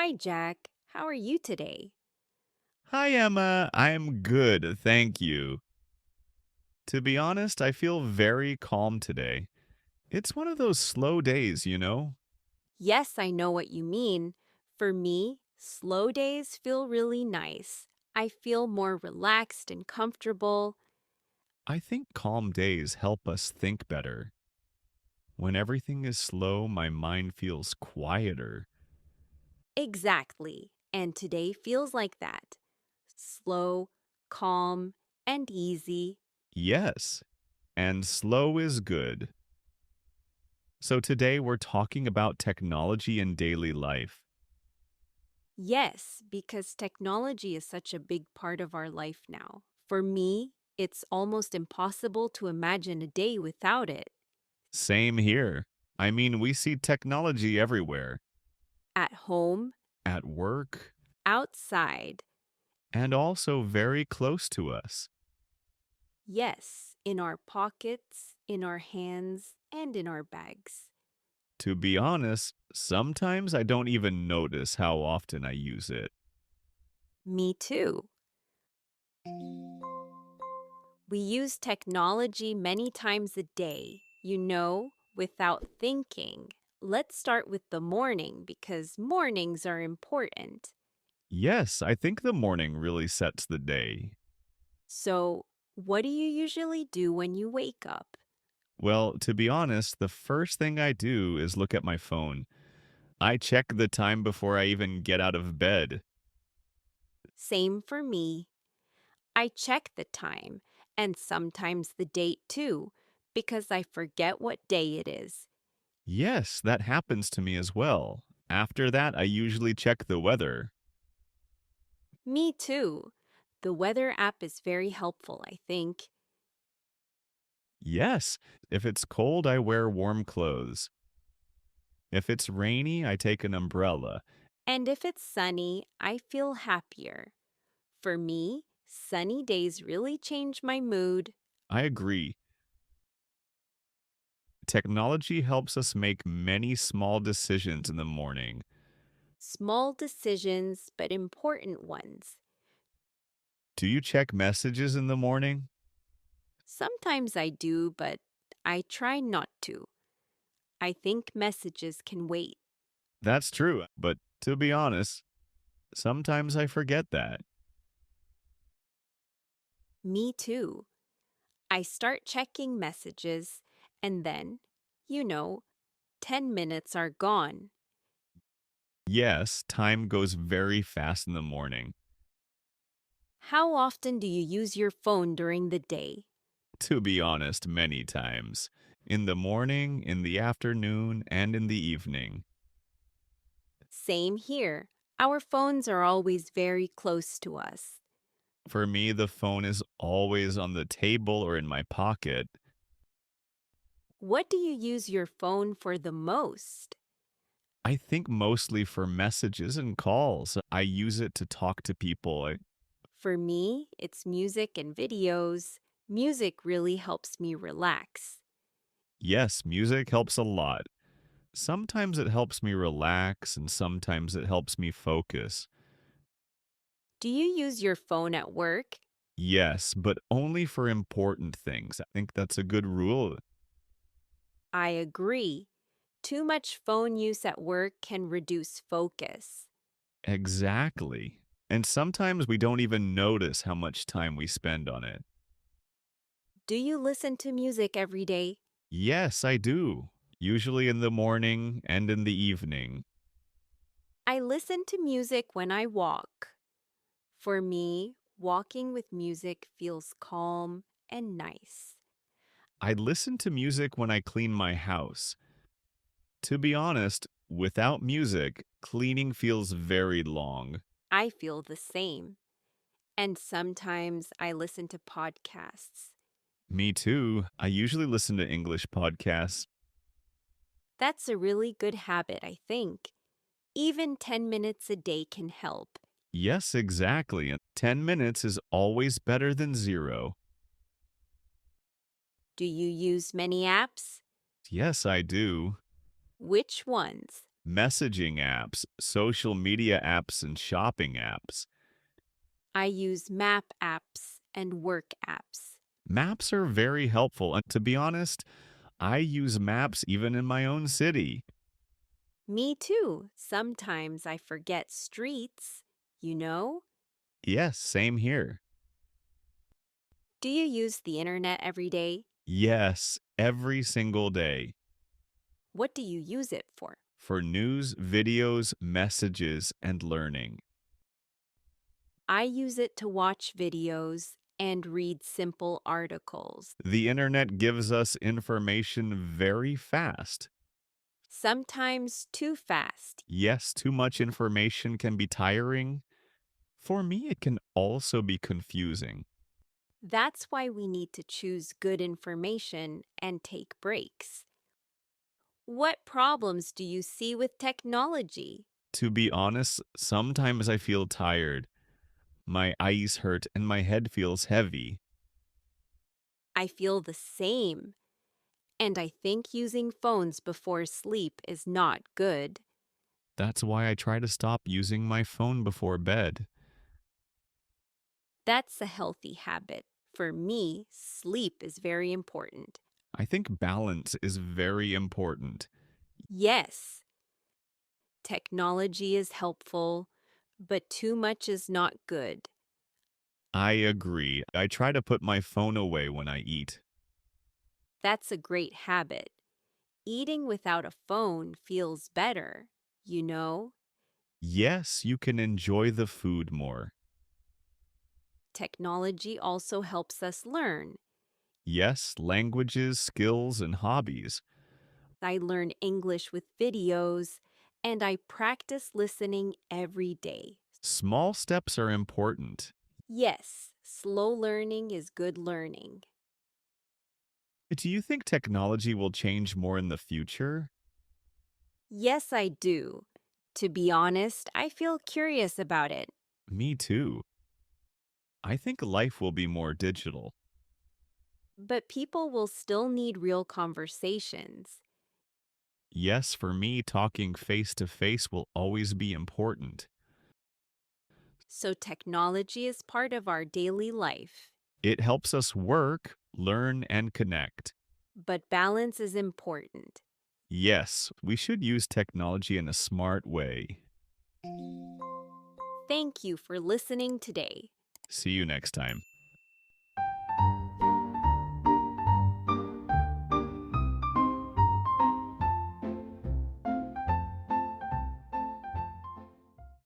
Hi, Jack. How are you today? Hi, Emma. I'm good, thank you. To be honest, I feel very calm today. It's one of those slow days, you know? Yes, I know what you mean. For me, slow days feel really nice. I feel more relaxed and comfortable. I think calm days help us think better. When everything is slow, my mind feels quieter. Exactly. And today feels like that. Slow, calm, and easy. Yes, and slow is good. So today we're talking about technology in daily life. Yes, because technology is such a big part of our life now. For me, it's almost impossible to imagine a day without it. Same here. I mean, we see technology everywhere, At home, at work, outside, and also very close to us. yes, in our pockets, in our hands, and in our bags. To be honest, sometimes I don't even notice how often I use it. Me too. We use technology many times a day, without thinking. Let's start with the morning because mornings are important. Yes, I think the morning really sets the day. So, what do you usually do when you wake up? Well, to be honest, the first thing I do is look at my phone. I check the time before I even get out of bed. Same for me. I check the time and sometimes the date too because I forget what day it is. Yes, that happens to me as well. After that, I usually check the weather. Me too. The weather app is very helpful, I think. Yes, if it's cold, I wear warm clothes. If it's rainy, I take an umbrella. And if it's sunny, I feel happier. For me, sunny days really change my mood. I agree. Technology helps us make many small decisions in the morning. Small decisions, but important ones. Do you check messages in the morning? Sometimes I do, but I try not to. I think messages can wait. That's true, but to be honest, sometimes I forget that. Me too. I start checking messages, and then, you know, 10 minutes are gone. Yes, time goes very fast in the morning. How often do you use your phone during the day? To be honest, many times. In the morning, in the afternoon, and in the evening. Same here. Our phones are always very close to us. For me, the phone is always on the table or in my pocket. What do you use your phone for the most? I think mostly for messages and calls. I use it to talk to people. For me, it's music and videos. Music really helps me relax. Yes, music helps a lot. Sometimes it helps me relax and sometimes it helps me focus. Do you use your phone at work? Yes, but only for important things. I think that's a good rule. I agree. Too much phone use at work can reduce focus. Exactly. And sometimes we don't even notice how much time we spend on it. Do you listen to music every day? Yes, I do. Usually in the morning and in the evening. I listen to music when I walk. For me, walking with music feels calm and nice. I listen to music when I clean my house. To be honest, without music, cleaning feels very long. I feel the same. And sometimes I listen to podcasts. Me too. I usually listen to English podcasts. That's a really good habit, I think. Even 10 minutes a day can help. Yes, exactly. And 10 minutes is always better than zero. Do you use many apps? Yes, I do. Which ones? Messaging apps, social media apps, and shopping apps. I use map apps and work apps. Maps are very helpful, and to be honest, I use maps even in my own city. Me too. Sometimes I forget streets, you know? Yes, same here. Do you use the internet every day? Yes, every single day. What do you use it for? For news, videos, messages, and learning. I use it to watch videos and read simple articles. The internet gives us information very fast. Sometimes too fast. Yes, too much information can be tiring. For me, it can also be confusing. That's why we need to choose good information and take breaks. What problems do you see with technology? To be honest, sometimes I feel tired. My eyes hurt and my head feels heavy. I feel the same. And I think using phones before sleep is not good. That's why I try to stop using my phone before bed. That's a healthy habit. For me, sleep is very important. I think balance is very important. Yes, technology is helpful, but too much is not good. I agree. I try to put my phone away when I eat. That's a great habit. Eating without a phone feels better, you know? Yes, you can enjoy the food more. Technology also helps us learn. Yes, languages, skills, and hobbies. I learn English with videos, and I practice listening every day. Small steps are important. Yes, slow learning is good learning. Do you think technology will change more in the future? Yes, I do. To be honest, I feel curious about it. Me too. I think life will be more digital. But people will still need real conversations. Yes, for me, talking face to face will always be important. So technology is part of our daily life. It helps us work, learn, and connect. But balance is important. Yes, we should use technology in a smart way. Thank you for listening today. See you next time.